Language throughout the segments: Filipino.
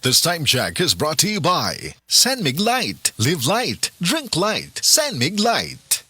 This time check is brought to you by Sanmig Light. Live light, drink light. Sanmig Light.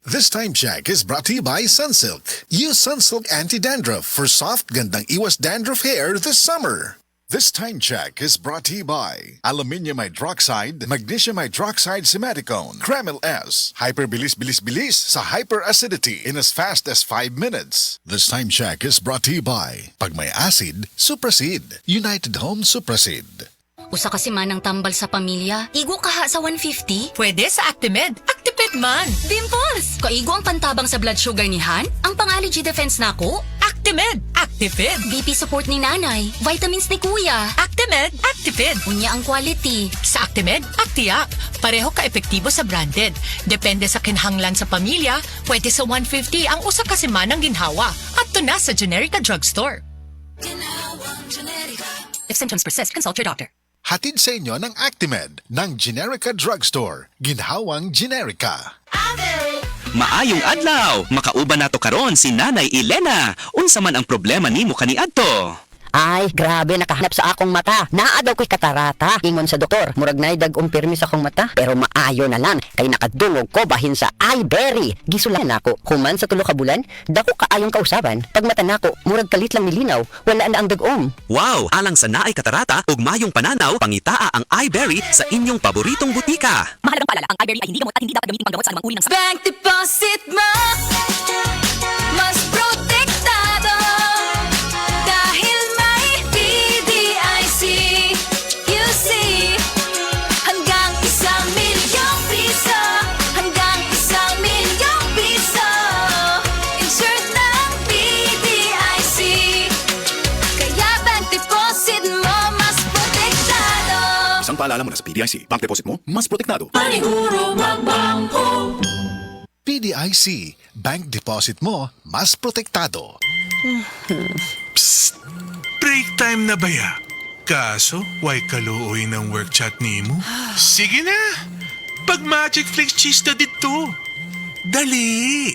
This time check is brought to you by Sunsilk. Use Sunsilk Anti-Dandruff for soft, gandang iwas dandruff hair this summer. This time check is brought to you by Aluminium Hydroxide, Magnesium Hydroxide Simaticone, Kremil S, Hyperbilis-bilis-bilis sa hyperacidity in as fast as 5 minutes. This time check is brought to you by Pag may acid, Suprasid, United Home Suprasid. Usa kasi manang tambal sa pamilya, igo kaha sa 150? Pwede sa Actimed. Actiped man. Dimples! Kaigo ang pantabang sa blood sugar ni Han? Ang pang-allergy defense nako? Actimed. Actiped. BP support ni nanay, vitamins ni kuya. Actimed. Actiped. Unya ang quality. Sa Actimed, Actiak. Pareho ka-epektibo sa branded. Depende sa kinhanglan sa pamilya, pwede sa 150 ang usa ka semanang ginhawa. At to na sa Generica Drugstore. If symptoms persist, consult your doctor. Hatid sa inyo ng Actimed ng Generica Drugstore. Ginhawang Generica. Maayong adlaw! Makauban nato karon si Nanay Elena. Unsa man ang problema nimo kaniadto? Ay, grabe, nakahanap sa akong mata. Naa daw ko'y katarata. Ingon sa doktor, murag na'y dag-ong pirmi sa akong mata. Pero maayo na lang, kay nakadungog ko bahin sa iBerry. Gisulan ako, human sa tulo ka bulan, dako kaayong kausaban. Pag mata nako, murag kalit lang nilinaw, wala na ang dag-ong. Wow! Alang sa naay katarata ug mayong pananaw, pangitaa ang iBerry sa inyong paboritong butika. Mahalagang paalala, ang iBerry ay hindi gamot at hindi dapat gamitin panggamot sa anumang uri ng sakit. Bank deposit mo, mas protektado. Dahil may PDIC, you see. Hanggang 1,000,000 piso, hanggang 1,000,000 piso. Insured ng PDIC, kaya bank deposit mo, mas protektado. Isang paalala muna sa PDIC. Bank deposit mo, mas protektado. Paniguro magbangko. PDIC, bank deposit mo, mas protektado. Break time na ba ya? Kaso, why kaluoy ng work chat ni mo? Sige na! Pag Magic Flix cheese na dito. Dali!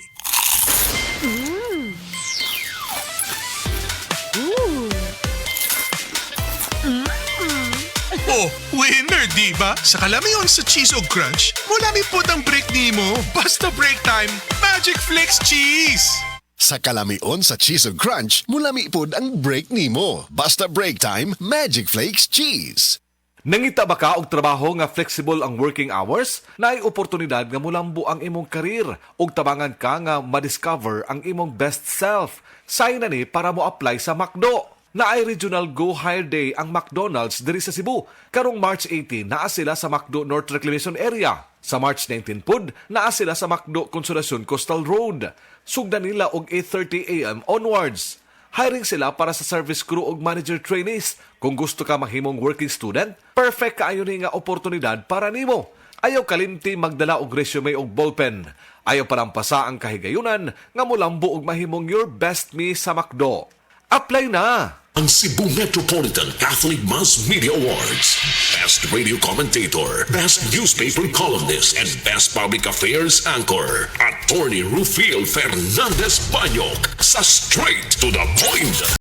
Oh, winner, di ba? Sa kalamiyon sa cheese o crunch, mulami po ang break ni mo. Basta break time, Magic Flix cheese! Sa kalamion sa Cheese ug Crunch, mulami pod ang break nimo. Basta break time, Magic Flakes Cheese. Nangita ba ka og trabaho nga flexible ang working hours? Naay oportunidad nga mulambo ang imong karir ug tabangan ka nga ma-discover ang imong best self. Sign na ni para mo apply sa McDo. Naay Regional Go Hire Day ang McDonald's diri sa Cebu. Karong March 18, naa sila sa McDo North Reclamation Area. Sa March 19 pud, naa sila sa McDo Consolacion Coastal Road. Sugdan nila og 8:30 a.m. onwards. Hiring sila para sa service crew ug manager trainees. Kung gusto ka mahimong working student, perfect kaayo ni nga oportunidad para nimo. Ayaw kalimti magdala og resume ug ballpen. Ayaw parampasa ang kahigayunan nga molambo og mahimong your best me sa McDo. Apply na! Ang Cebu Metropolitan Catholic Mass Media Awards. Best Radio Commentator, Best Newspaper Columnist, and Best Public Affairs Anchor. Attorney Rufiel Fernandez Banyok sa Straight to the Point.